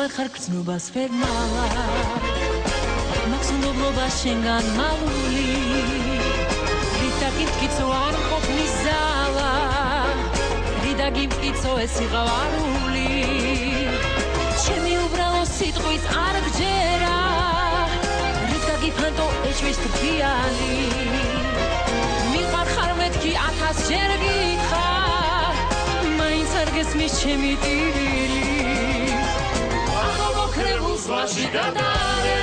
ვარ ხარ გრძნობას ვერ მავა მაქსუნდობა შენგან მალული რიდა გიფკიცო არ ყოფნის ზავა რიდა გიფკიცო ეს იყავარული ჩემი უბრალო სიტყვით არ გჯერა რიდა გიფანტო ეჭვის თბიალი მიყარ ხარ მეთქი 1000 ჯერ გითხარ მაინც არ გესმის ჩემი ტირილი აღო მოქრებულ ზღვაში გადარე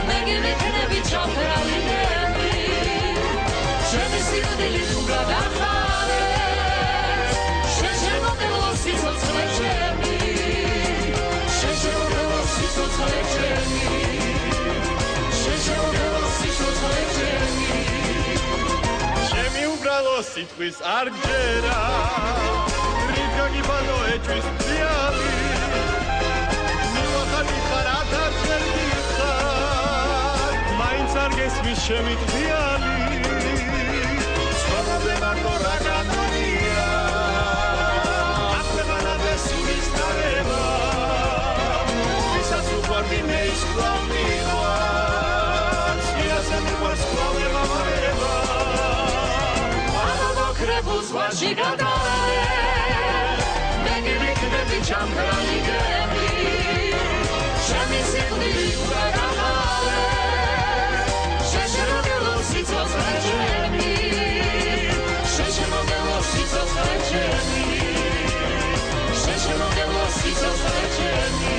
მე გივიქნები ჩამფრალი ნები ჩემი სიკვდილი თუ გადახარეს შენ შემოგელო სიცოცხლე ჩემი შენ შემოგელო სიცოცხლე ჩემი შენ შემოგელო სიცოცხლე ჩემი ჩემი უბრალო სიტყვის არ გჯერა რით გაგიფანტო ეჭვის თბიალი მივახალი ხარ 1000 ჯერ გიხარ მაინც არ გესმის ჩემი თბიალი ცხოვრობე მარტო რა განონია აქვეყანაზე სულის დარება ვისაც უყვარდი მე ის კვლავ მიყვარს ვისაც მიყვარს კვლავ ეღამარება მოქრებულ ზღვაში გადარე მე გივიქნები ჩამქრალი გები ჩემი სიკვდილი თუ გადახარეს შენ შემოგელო სიცოცხლე ჩემი შენ შემოგელო სიცოცხლე ჩემი შენ შემოგელო სიცოცხლე ჩემი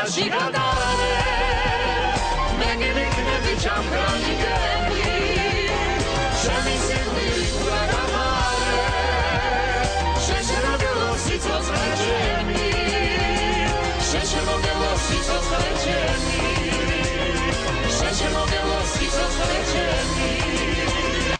She got